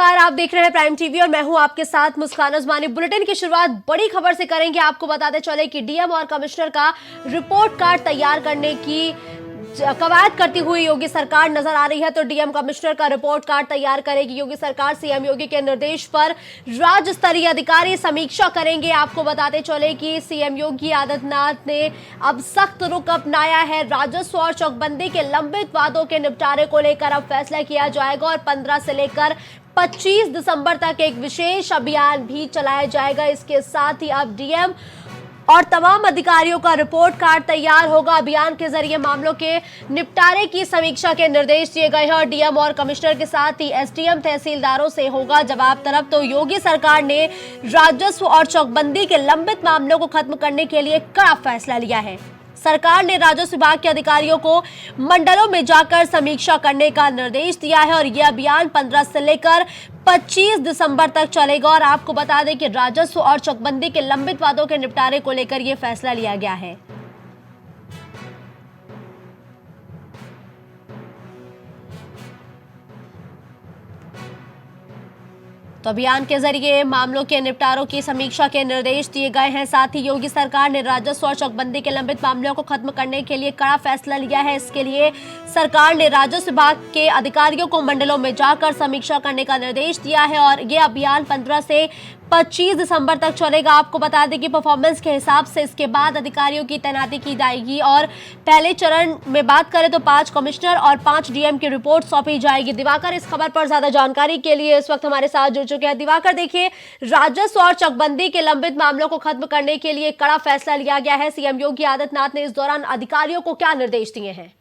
नमस्कार, आप देख रहे हैं प्राइम टीवी और मैं हूं आपके साथ मुस्कान उस्मानी। बुलेटिन की शुरुआत बड़ी खबर से करेंगे। आपको बताते चले कि डीएम और कमिश्नर का रिपोर्ट कार्ड तैयार करने की कवायद करती हुई योगी सरकार नजर आ रही है। तो डीएम कमिश्नर का रिपोर्ट कार्ड तैयार करेगी योगी सरकार। सीएम योगी के निर्देश पर राज्य स्तरीय अधिकारी समीक्षा करेंगे। आपको बताते चले कि सीएम योगी आदित्यनाथ ने अब सख्त रुख अपनाया है। राजस्व और चौकबंदी के लंबित वादों के निपटारे को लेकर अब फैसला किया जाएगा और 15 से लेकर 25 दिसंबर तक एक विशेष अभियान भी चलाया जाएगा। इसके साथ ही अब डीएम और तमाम अधिकारियों का रिपोर्ट कार्ड तैयार होगा। अभियान के जरिए मामलों के निपटारे की समीक्षा के निर्देश दिए गए हैं और डीएम और कमिश्नर के साथ ही एसडीएम तहसीलदारों से होगा जवाब तलब। तो योगी सरकार ने राजस्व और चौकबंदी के लंबित मामलों को खत्म करने के लिए कड़ा फैसला लिया है। सरकार ने राजस्व विभाग के अधिकारियों को मंडलों में जाकर समीक्षा करने का निर्देश दिया है और यह अभियान 15 से लेकर 25 दिसंबर तक चलेगा। और आपको बता दें कि राजस्व और चकबंदी के लंबित वादों के निपटारे को लेकर यह फैसला लिया गया है। तो अभियान के जरिए मामलों के निपटारों की समीक्षा के निर्देश दिए गए हैं। साथ ही योगी सरकार ने राजस्व और चकबंदी के लंबित मामलों को खत्म करने के लिए कड़ा फैसला लिया है। इसके लिए सरकार ने राजस्व विभाग के अधिकारियों को मंडलों में जाकर समीक्षा करने का निर्देश दिया है और ये अभियान 15 से 25 दिसंबर तक चलेगा। आपको बता दें कि परफॉर्मेंस के हिसाब से इसके बाद अधिकारियों की तैनाती की जाएगी और पहले चरण में बात करें तो 5 कमिश्नर और 5 डीएम की रिपोर्ट सौंपी जाएगी। दिवाकर इस खबर पर ज्यादा जानकारी के लिए इस वक्त हमारे साथ जुड़ चुके हैं। दिवाकर, देखिए, राजस्व और चकबंदी के लंबित मामलों को खत्म करने के लिए कड़ा फैसला लिया गया है। सीएम योगी आदित्यनाथ ने इस दौरान अधिकारियों को क्या निर्देश दिए हैं?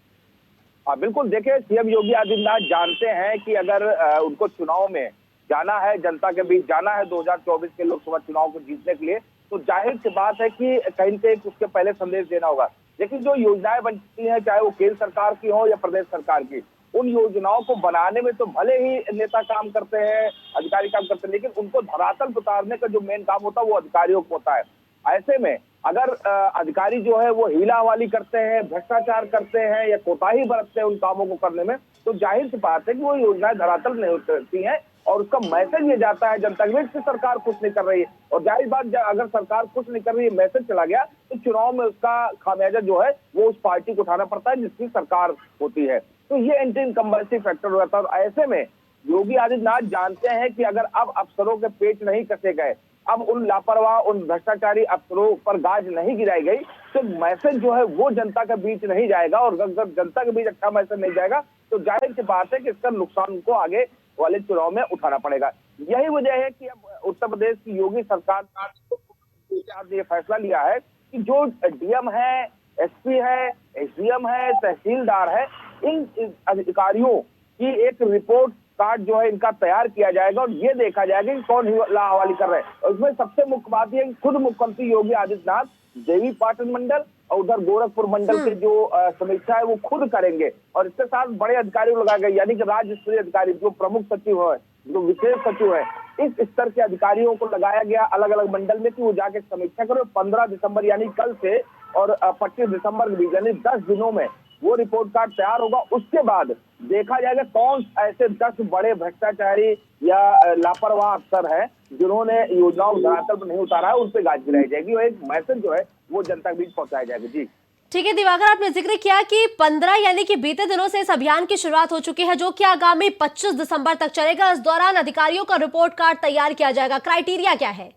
बिल्कुल, देखिए, सीएम योगी आदित्यनाथ जानते हैं कि अगर उनको चुनाव में जाना है, जनता के बीच जाना है 2024 के लोकसभा चुनाव को जीतने के लिए, तो जाहिर सी बात है कि कहीं से उसके पहले संदेश देना होगा। लेकिन जो योजनाएं बनती हैं, चाहे वो केंद्र सरकार की हो या प्रदेश सरकार की, उन योजनाओं को बनाने में तो भले ही नेता काम करते हैं, अधिकारी काम करते हैं, लेकिन उनको धरातल पर उतारने का जो मेन काम होता है वो अधिकारियों को होता है। ऐसे में अगर अधिकारी जो है वो हीलावाली करते हैं, भ्रष्टाचार करते हैं या कोताही बरतते हैं उन कामों को करने में, तो जाहिर सी बात है कि वो योजनाएं धरातल नहीं उतरती हैं और उसका मैसेज ये जाता है जनता के बीच कि सरकार कुछ नहीं कर रही है। और जाहिर बात, अगर सरकार कुछ नहीं कर रही है, मैसेज चला गया, तो चुनाव में उसका खामियाजा जो है वो उस पार्टी को उठाना पड़ता है जिसकी सरकार होती है। तो ये एंटी इनकम्बेंसी फैक्टर हो जाता है। और ऐसे में योगी आदित्यनाथ जानते हैं कि अगर अब अफसरों के पेच नहीं कसे गए, अब उन लापरवाह, उन भ्रष्टाचारी अफसरों पर गाज नहीं गिराई गई, तो मैसेज जो है वो जनता के बीच नहीं जाएगा। और अगर जनता के बीच अच्छा मैसेज नहीं जाएगा तो जाहिर सी बात है कि इसका नुकसान उनको आगे वाले चुनाव में उठाना पड़ेगा। यही वजह है कि अब उत्तर प्रदेश की योगी सरकार ने ये फैसला लिया है कि जो डीएम है, एसपी है, एसडीएम है, तहसीलदार है, इन अधिकारियों की एक रिपोर्ट कार्ड जो है इनका तैयार किया जाएगा और ये देखा जाएगा कि कौन लाहवाली कर रहे हैं। और इसमें सबसे मुख्य बात यह है कि खुद मुख्यमंत्री योगी आदित्यनाथ देवी पाटन मंडल और उधर गोरखपुर मंडल की जो समीक्षा है वो खुद करेंगे। और इसके साथ बड़े अधिकारी लगाए गए, यानी कि राज्य स्तरीय अधिकारी, जो प्रमुख सचिव है, जो विशेष सचिव है, इस स्तर के अधिकारियों को लगाया गया अलग अलग मंडल में कि वो जाके समीक्षा करो। 15 दिसंबर यानी कल से और 25 दिसंबर के बीच यानी 10 दिनों में वो रिपोर्ट कार्ड तैयार होगा। उसके बाद देखा जाएगा कौन ऐसे 10 बड़े भ्रष्टाचारी या लापरवाह अफसर हैं जिन्होंने योजनाओं को धरातल पर नहीं उतारा है, उन पर गाज गिराई जाएगी और एक मैसेज जो है वो जनता के बीच पहुंचाया जाएगा। जी ठीक है दिवाकर, आपने जिक्र किया कि 15 यानी कि बीते दिनों से इस अभियान की शुरुआत हो चुकी है जो कि आगामी 25 दिसंबर तक चलेगा। इस दौरान अधिकारियों का रिपोर्ट कार्ड तैयार किया जाएगा। क्राइटेरिया क्या है,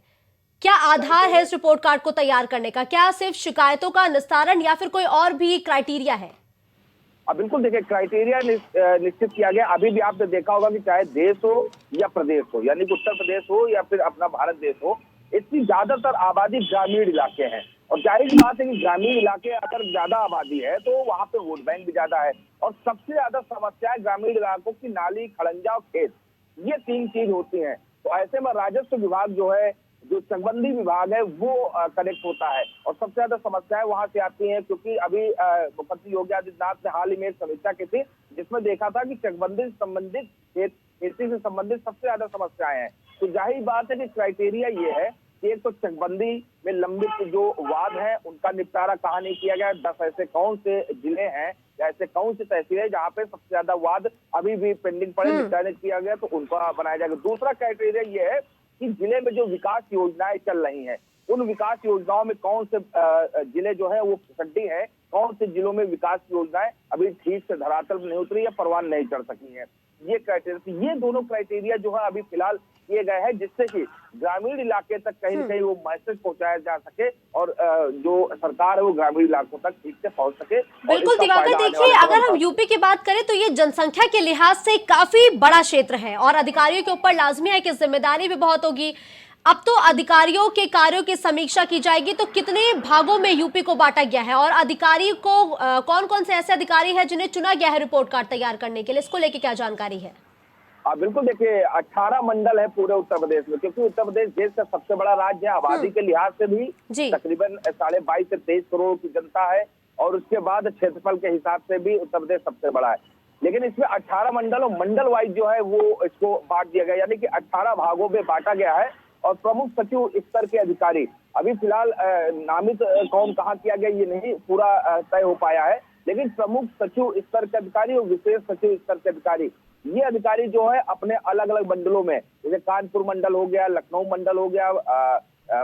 क्या आधार है इस रिपोर्ट कार्ड को तैयार करने का? क्या सिर्फ शिकायतों का निस्तारण या फिर कोई और भी क्राइटेरिया है? अब बिल्कुल देखिए, क्राइटेरिया निश्चित किया गया। अभी भी आपने देखा होगा कि चाहे देश हो या प्रदेश हो, यानी कि उत्तर प्रदेश हो या फिर अपना भारत देश हो, इसकी ज्यादातर आबादी ग्रामीण इलाके हैं। और जाहिर सी बात है कि ग्रामीण इलाके अगर ज्यादा आबादी है तो वहां पे वोट बैंक भी ज्यादा है। और सबसे ज्यादा समस्या है ग्रामीण इलाकों की नाली, खड़ंजा और खेत, ये 3 चीज होती हैं। तो ऐसे में राजस्व विभाग जो है, जो चकबंदी विभाग है, वो कनेक्ट होता है और सबसे ज्यादा समस्याएं वहां से आती हैं। क्योंकि अभी मुख्यमंत्री योगी आदित्यनाथ ने हाल ही में एक समीक्षा की थी जिसमें देखा था कि चकबंदी से संबंधित, खेती से संबंधित सबसे ज्यादा समस्याएं हैं। तो जाहिर बात है कि क्राइटेरिया ये है कि एक तो चकबंदी में लंबित जो वाद है उनका निपटारा कहाँ नहीं किया गया। 10 ऐसे कौन से जिले हैं या ऐसे कौन सी तहसीलें जहाँ पे सबसे ज्यादा वाद अभी भी पेंडिंग पड़े, निपटारा नहीं किया गया, तो उनका बनाया जाएगा। दूसरा क्राइटेरिया ये है कि जिले में जो विकास योजनाएं चल रही हैं उन विकास योजनाओं में कौन से जिले जो है वो फिसड्डी है, कौन से जिलों में विकास योजनाएं अभी ठीक से धरातल में नहीं उतरी या परवान नहीं चढ़ सकी है। ये क्राइटेरिया, ये दोनों क्राइटेरिया जो है अभी फिलहाल किए गए हैं, जिससे कि ग्रामीण इलाके तक कहीं न कहीं वो मैसेज पहुंचाया जा सके और जो सरकार है वो ग्रामीण इलाकों तक ठीक से पहुंच सके। बिल्कुल दिवाकर, देखिए अगर हम यूपी की बात करें तो ये जनसंख्या के लिहाज से काफी बड़ा क्षेत्र है और अधिकारियों के ऊपर लाजमी है कि जिम्मेदारी भी बहुत होगी। अब तो अधिकारियों के कार्यों की समीक्षा की जाएगी, तो कितने भागों में यूपी को बांटा गया है और अधिकारी को कौन कौन से ऐसे अधिकारी हैं जिन्हें चुना गया है रिपोर्ट कार्ड तैयार करने के लिए, इसको लेके क्या जानकारी है? बिल्कुल, देखिए 18 मंडल है पूरे उत्तर प्रदेश में, क्योंकि उत्तर प्रदेश देश का सबसे बड़ा राज्य है। आबादी के लिहाज से भी तकरीबन 22.5 से 23 करोड़ की जनता है और उसके बाद क्षेत्रफल के हिसाब से भी उत्तर प्रदेश सबसे बड़ा है। लेकिन इसमें 18 मंडल और मंडल वाइज जो है वो इसको बांट दिया गया, यानी कि 18 भागों में बांटा गया है और प्रमुख सचिव स्तर के अधिकारी अभी फिलहाल नामित कौन कहाँ किया गया ये नहीं पूरा तय हो पाया है, लेकिन प्रमुख सचिव स्तर के अधिकारी और विशेष सचिव स्तर के अधिकारी, ये अधिकारी जो है अपने अलग अलग मंडलों में, जैसे कानपुर मंडल हो गया, लखनऊ मंडल हो गया,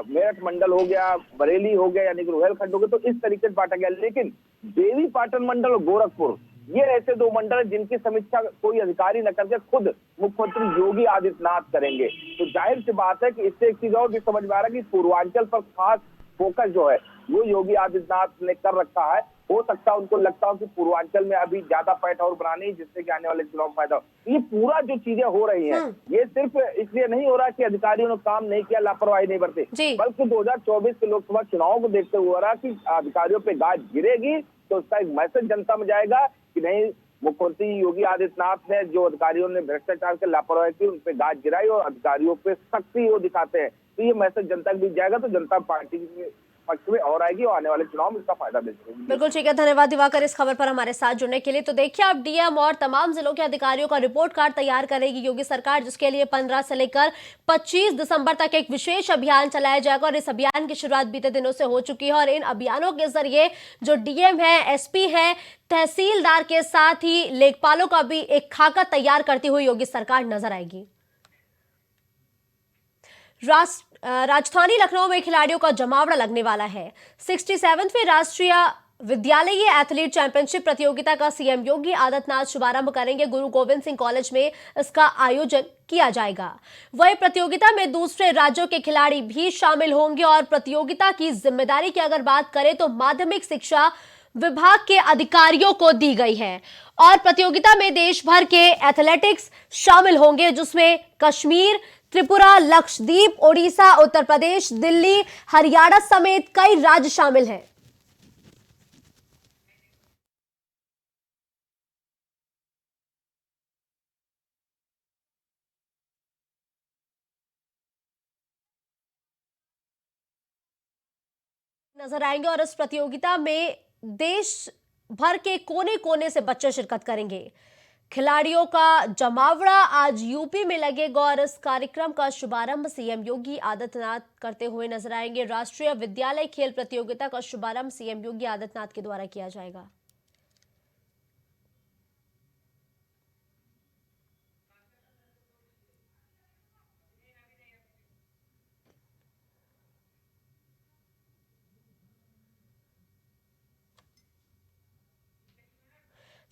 मेरठ मंडल हो गया, बरेली हो गया, यानी कि रोहलखंड हो गया, तो इस तरीके से बांटा गया। लेकिन देवी पाटन मंडल और गोरखपुर, ये ऐसे दो मंडल है जिनकी समीक्षा कोई अधिकारी न करके खुद मुख्यमंत्री योगी आदित्यनाथ करेंगे। तो जाहिर सी बात है कि इससे एक चीज और भी समझ में आ रहा है कि पूर्वांचल पर खास फोकस जो है वो योगी आदित्यनाथ ने कर रखा है। हो सकता है उनको लगता हो कि पूर्वांचल में अभी ज्यादा पैठ और बनानी, जिससे कि आने वाले चुनाव में फायदा हो। ये पूरा जो चीजें हो रही हैं, ये सिर्फ इसलिए नहीं हो रहा कि अधिकारियों ने काम नहीं किया, लापरवाही नहीं बरती, बल्कि 2024 के लोकसभा चुनाव को देखते हुए हो रहा कि अधिकारियों पे गाज गिरेगी तो उसका एक मैसेज जनता में जाएगा कि नहीं, मुख्यमंत्री योगी आदित्यनाथ ने जो अधिकारियों ने भ्रष्टाचार के लापरवाही की उन पे गाज गिराई और अधिकारियों पे सख्ती वो दिखाते हैं, तो ये मैसेज जनता के बीच जाएगा तो जनता पार्टी के पक्ष में और आएगी और आने वाले चुनाव में इसका फायदा दे सकेगी। बिल्कुल ठीक है, धन्यवाद दिवाकर इस खबर पर हमारे साथ जुड़ने के लिए। तो देखिए अब डीएम और तमाम जिलों के अधिकारियों का रिपोर्ट कार्ड तैयार करेगी योगी सरकार, जिसके लिए 15 से लेकर 25 दिसंबर तक एक विशेष अभियान चलाया जाएगा और इस अभियान की शुरुआत बीते दिनों से हो चुकी है और इन अभियानों के जरिए जो डीएम है, एसपी है, तहसीलदार के साथ ही लेखपालों का भी एक खाका तैयार करती हुई योगी सरकार नजर आएगी। राजधानी लखनऊ में खिलाड़ियों का जमावड़ा लगने वाला है। 67वीं राष्ट्रीय विद्यालयीय एथलीट चैंपियनशिप प्रतियोगिता का सीएम योगी आदित्यनाथ शुभारंभ करेंगे। गुरु गोविंद सिंह कॉलेज में इसका आयोजन किया जाएगा। वही प्रतियोगिता में दूसरे राज्यों के खिलाड़ी भी शामिल होंगे और प्रतियोगिता की जिम्मेदारी की अगर बात करें तो माध्यमिक शिक्षा विभाग के अधिकारियों को दी गई है और प्रतियोगिता में देश भर के एथलेटिक्स शामिल होंगे, जिसमें कश्मीर, त्रिपुरा, लक्षद्वीप, ओडिशा, उत्तर प्रदेश, दिल्ली, हरियाणा समेत कई राज्य शामिल हैं। नजर आएंगे और इस प्रतियोगिता में देश भर के कोने कोने से बच्चे शिरकत करेंगे। खिलाड़ियों का जमावड़ा आज यूपी में लगेगा और इस कार्यक्रम का शुभारंभ सीएम योगी आदित्यनाथ करते हुए नजर आएंगे। राष्ट्रीय विद्यालय खेल प्रतियोगिता का शुभारंभ सीएम योगी आदित्यनाथ के द्वारा किया जाएगा।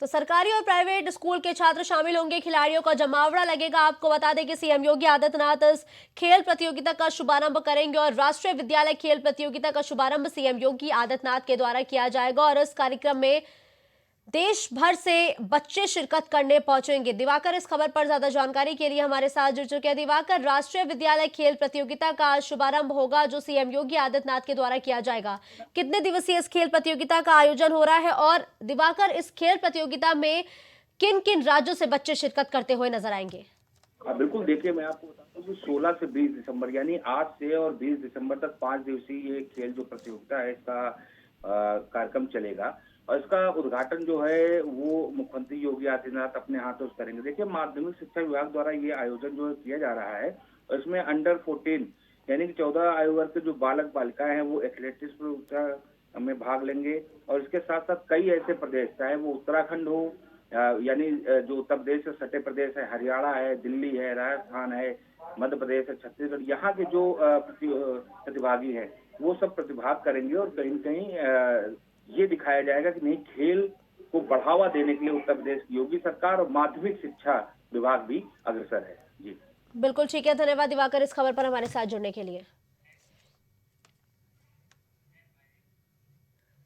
तो सरकारी और प्राइवेट स्कूल के छात्र शामिल होंगे। खिलाड़ियों का जमावड़ा लगेगा। आपको बता दें कि सीएम योगी आदित्यनाथ इस खेल प्रतियोगिता का शुभारंभ करेंगे और राष्ट्रीय विद्यालय खेल प्रतियोगिता का शुभारंभ सीएम योगी आदित्यनाथ के द्वारा किया जाएगा और इस कार्यक्रम में देश भर से बच्चे शिरकत करने पहुंचेंगे। दिवाकर इस खबर पर ज्यादा जानकारी के लिए हमारे साथ जुड़ चुके हैं। दिवाकर, राष्ट्रीय विद्यालय खेल प्रतियोगिता का शुभारंभ होगा जो सीएम योगी आदित्यनाथ के द्वारा किया जाएगा। कितने दिवसीय इस खेल प्रतियोगिता का आयोजन हो रहा है और दिवाकर, इस खेल प्रतियोगिता में किन किन राज्यों से बच्चे शिरकत करते हुए नजर आएंगे? बिल्कुल, देखिए मैं आपको बताता हूँ कि 16 से 20 दिसंबर यानी आज से और 20 दिसंबर तक 5 दिवसीय ये खेल जो प्रतियोगिता है इसका कार्यक्रम चलेगा और इसका उद्घाटन जो है वो मुख्यमंत्री योगी आदित्यनाथ अपने हाथों से करेंगे। देखिए, माध्यमिक शिक्षा विभाग द्वारा ये आयोजन जो किया जा रहा है और इसमें अंडर 14 यानी कि 14 आयु वर्ग के जो बालक बालिकाएं हैं वो एथलेटिक्स प्रतियोगिता में भाग लेंगे। और इसके साथ साथ कई ऐसे प्रदेश, चाहे वो उत्तराखंड हो, यानी जो उत्तर प्रदेश से सटे प्रदेश है, हरियाणा है, दिल्ली है, राजस्थान है, मध्य प्रदेश है, छत्तीसगढ़, यहाँ के जो प्रतिभागी हैं वो सब प्रतिभाग करेंगे। और कहीं न कहीं ये दिखाया जाएगा कि नहीं, खेल को बढ़ावा देने के लिए उत्तर प्रदेश की योगी सरकार और माध्यमिक शिक्षा विभाग भी अग्रसर है। जी बिल्कुल ठीक है, धन्यवाद दिवाकर इस खबर पर हमारे साथ जुड़ने के लिए।